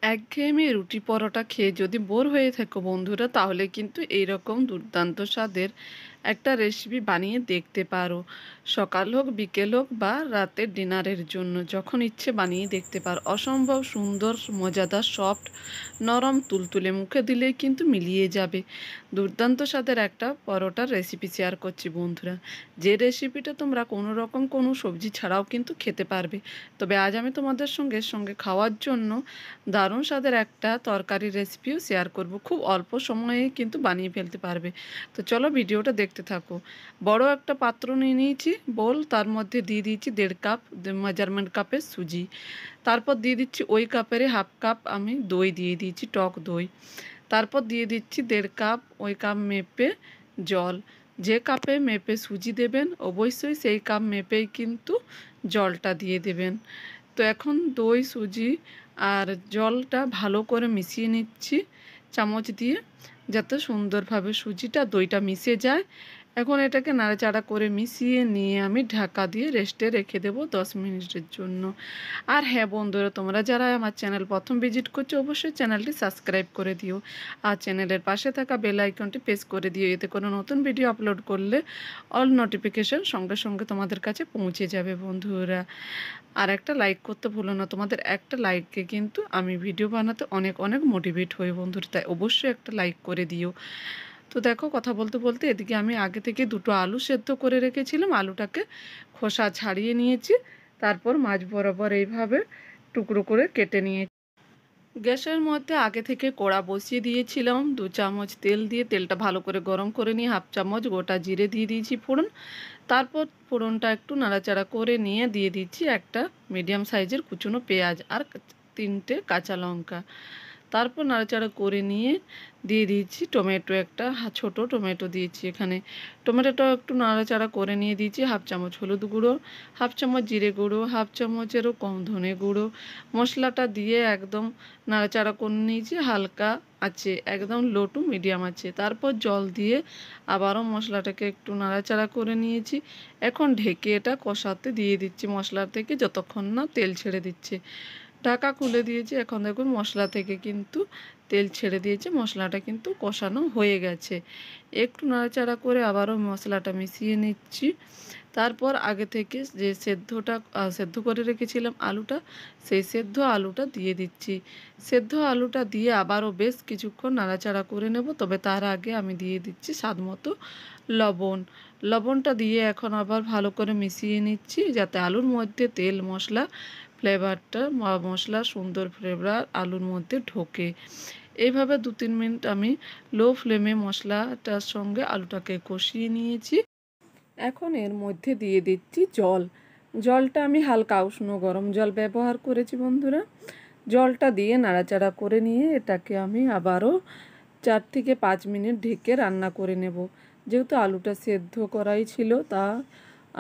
একঘেয়েমি রুটি পরোটা খেয়ে যদি বোর হয়ে থাকো বন্ধুরা, তাহলে কিন্তু এইরকম দুর্দান্ত স্বাদের একটা রেসিপি বানিয়ে দেখতে পারো। সকাল হোক, বিকেল হোক বা রাতের ডিনারের জন্য যখন ইচ্ছে বানিয়ে দেখতে পারো। অসম্ভব সুন্দর, মজাদার, সফট, নরম, তুলতুলে, মুখে দিলেই কিন্তু মিলিয়ে যাবে। দুর্দান্ত স্বাদের একটা পরোটার রেসিপি শেয়ার করছি বন্ধুরা, যে রেসিপিটা তোমরা কোনো রকম কোনো সবজি ছাড়াও কিন্তু খেতে পারবে। তবে আজ আমি তোমাদের সঙ্গে সঙ্গে খাওয়ার জন্য দারুণ স্বাদের একটা তরকারির রেসিপিও শেয়ার করব। খুব অল্প সময়ে কিন্তু বানিয়ে ফেলতে পারবে। তো চলো ভিডিওটা দেখতে থাকো। বড় একটা পাত্র নিয়ে নিয়েছি, বোল, তার মধ্যে দিয়ে দিয়েছি 1.5 কাপ মেজারমেন্ট কাপের সুজি। তারপর দিয়ে দিচ্ছি ওই কাপের হাফ কাপ আমি দই দিয়ে দিয়েছি, টক দই। তারপর দিয়ে দিচ্ছি 1.5 কাপ ওই কাপ মেপে জল। যে কাপে মেপে সুজি দেবেন অবশ্যই সেই কাপ মেপেই কিন্তু জলটা দিয়ে দেবেন। তো এখন দই, সুজি আর জলটা ভালো করে মিশিয়ে নিচ্ছি চামচ দিয়ে, যাতে সুন্দরভাবে সুজিটা দইটা মিশে যায়। এখন এটাকে নাড়াচাড়া করে মিশিয়ে নিয়ে আমি ঢাকা দিয়ে রেস্টে রেখে দেবো 10 মিনিটের জন্য। আর হ্যাঁ বন্ধুরা, তোমরা যারা আমার চ্যানেল প্রথম ভিজিট করছো অবশ্যই চ্যানেলটি সাবস্ক্রাইব করে দিও, আর চ্যানেলের পাশে থাকা বেল আইকনটি প্রেস করে দিও। এতে কোনো নতুন ভিডিও আপলোড করলে অল নোটিফিকেশন সঙ্গে সঙ্গে তোমাদের কাছে পৌঁছে যাবে বন্ধুরা। আর একটা লাইক করতে ভুলো না, তোমাদের একটা লাইককে কিন্তু আমি ভিডিও বানাতে অনেক অনেক মোটিভেট হই বন্ধুরা, তাই অবশ্যই একটা লাইক করে দিও। তো দেখো, কথা বলতে বলতে এদিকে আমি আগে থেকে 2টো আলু সেদ্ধ করে রেখেছিলাম, আলুটাকে খোসা ছাড়িয়ে নিয়েছি। তারপর মাঝ বরাবর এইভাবে টুকরো করে কেটে নিয়েছি। গ্যাসের মধ্যে আগে থেকে কড়া বসিয়ে দিয়েছিলাম, 2 চামচ তেল দিয়ে তেলটা ভালো করে গরম করে নিয়ে হাফ চামচ গোটা জিরে দিয়ে দিয়েছি ফোড়ন। তারপর ফোড়নটা একটু নাড়াচাড়া করে নিয়ে দিয়ে দিচ্ছি একটা মিডিয়াম সাইজের কুচনো পেঁয়াজ আর 3টে কাঁচা লঙ্কা। তারপর নাড়াচাড়া করে নিয়ে দিয়ে দিচ্ছি টমেটো, একটা ছোট টমেটো দিয়েছি এখানে। টমেটোটা একটু নাড়াচাড়া করে নিয়ে দিয়েছি হাফ চামচ হলুদ গুঁড়ো, হাফ চামচ জিরে গুঁড়ো, হাফ চামচেরও কম ধনে গুঁড়ো। মশলাটা দিয়ে একদম নাড়াচাড়া করে নিয়েছি হালকা আছে, একদম লো টু মিডিয়াম আছে। তারপর জল দিয়ে আবারও মশলাটাকে একটু নাড়াচাড়া করে নিয়েছি। এখন ঢেকে এটা কষাতে দিয়ে দিচ্ছি মশলা থেকে যতক্ষণ না তেল ছেড়ে দিচ্ছে। ঢাকা খুলে দিয়েছি, এখন দেখুন মশলা থেকে কিন্তু তেল ছেড়ে দিয়েছে, মশলাটা কিন্তু কষানো হয়ে গেছে। একটু নাড়াচাড়া করে আবারও মশলাটা মিশিয়ে নিচ্ছি। তারপর আগে থেকে যে সেদ্ধ করে রেখেছিলাম আলুটা, সেই সেদ্ধ আলুটা দিয়ে দিচ্ছি। সেদ্ধ আলুটা দিয়ে আবারও বেশ কিছুক্ষণ নাড়াচাড়া করে নেব। তবে তার আগে আমি দিয়ে দিচ্ছি স্বাদ মতো লবণ। লবণটা দিয়ে এখন আবার ভালো করে মিশিয়ে নিচ্ছি, যাতে আলুর মধ্যে তেল মশলা ফ্লেভারটা, মশলার সুন্দর ফ্লেভার আলুর মধ্যে ঢোকে। এইভাবে 2-3 মিনিট আমি লো ফ্লেমে মশলাটার সঙ্গে আলুটাকে কষিয়ে নিয়েছি। এখন এর মধ্যে দিয়ে দিচ্ছি জল। জলটা আমি হালকা উষ্ণ গরম জল ব্যবহার করেছি বন্ধুরা। জলটা দিয়ে নাড়াচাড়া করে নিয়ে এটাকে আমি আবারও 4 থেকে 5 মিনিট ঢেকে রান্না করে নেব। যেহেতু আলুটা সেদ্ধ করাই ছিল, তা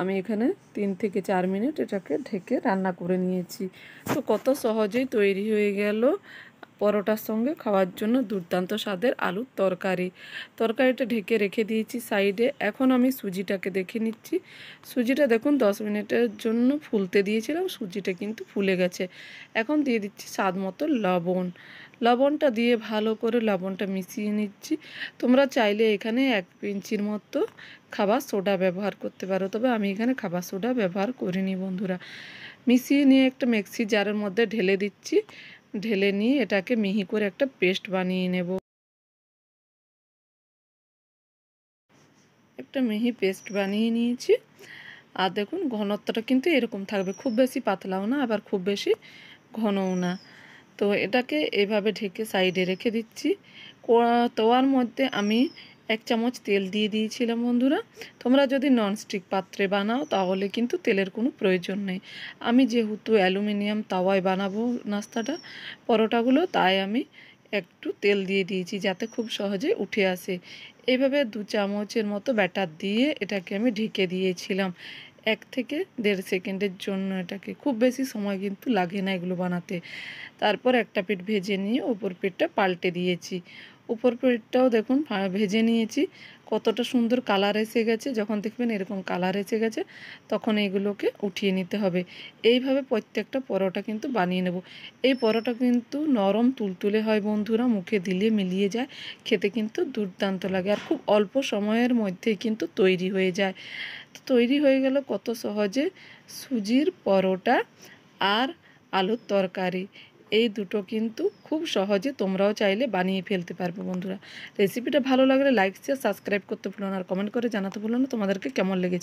আমি এখানে 3 থেকে 4 মিনিট এটাকে ঢেকে রান্না করে নিয়েছি। তো কত সহজেই তৈরি হয়ে গেল পরোটার সঙ্গে খাওয়ার জন্য দুর্দান্ত স্বাদের আলুর তরকারি। তরকারিটা ঢেকে রেখে দিয়েছি সাইডে। এখন আমি সুজিটাকে দেখে নিচ্ছি। সুজিটা দেখুন 10 মিনিটের জন্য ফুলতে দিয়েছিলাম, সুজিটা কিন্তু ফুলে গেছে। এখন দিয়ে দিচ্ছি স্বাদ মতো লবণ। লবণটা দিয়ে ভালো করে লবণটা মিশিয়ে নিচ্ছি। তোমরা চাইলে এখানে 1 পিঞ্চির মতো খাবার সোডা ব্যবহার করতে পারো, তবে আমি এখানে খাবার সোডা ব্যবহার করিনি বন্ধুরা। মিশিয়ে নিয়ে একটা মিক্সি জারের মধ্যে ঢেলে দিচ্ছি। ঢেলে নিয়ে এটাকে মিহি করে একটা পেস্ট বানিয়ে নেব। একটা মিহি পেস্ট বানিয়ে নিয়েছি। আর দেখুন ঘনত্বটা কিন্তু এরকম থাকবে, খুব বেশি পাতলাও না আবার খুব বেশি ঘনও না। তো এটাকে এভাবে ঢেকে সাইডে রেখে দিচ্ছি। তোয়ার মধ্যে আমি 1 চামচ তেল দিয়ে দিয়েছিলাম বন্ধুরা। তোমরা যদি ননস্টিক পাত্রে বানাও তাহলে কিন্তু তেলের কোনো প্রয়োজন নেই। আমি যেহেতু অ্যালুমিনিয়াম তাওয়ায় বানাবো নাস্তাটা, পরোটাগুলো, তাই আমি একটু তেল দিয়ে দিয়েছি যাতে খুব সহজে উঠে আসে। এইভাবে 2 চামচের মতো ব্যাটার দিয়ে এটাকে আমি ঢেকে দিয়েছিলাম 1 থেকে 1.5 সেকেন্ডের জন্য। এটাকে খুব বেশি সময় কিন্তু লাগে না এগুলো বানাতে। তারপর একটা পিঠ ভেজে নিয়ে ওপর পিঠটা পাল্টে দিয়েছি। উপর পিঠটাও দেখুন ভেজে নিয়েছি, কতটা সুন্দর কালার এসে গেছে। যখন দেখবেন এরকম কালার এসে গেছে তখন এইগুলোকে উঠিয়ে নিতে হবে। এইভাবে প্রত্যেকটা পরোটা কিন্তু বানিয়ে নেব। এই পরোটা কিন্তু নরম তুলতুলে হয় বন্ধুরা, মুখে দিলে মিলিয়ে যায়, খেতে কিন্তু দুর্দান্ত লাগে আর খুব অল্প সময়ের মধ্যেই কিন্তু তৈরি হয়ে যায়। তো তৈরি হয়ে গেল কত সহজে সুজির পরোটা আর আলুর তরকারি। এই দুটো কিন্তু খুব সহজে তোমরাও চাইলে বানিয়ে ফেলতে পারবে বন্ধুরা। রেসিপিটা ভালো লাগলে লাইক শেয়ার সাবস্ক্রাইব করতে ভুলো না, আর কমেন্ট করে জানাতে ভুলো না তোমাদেরকে কেমন লেগেছে।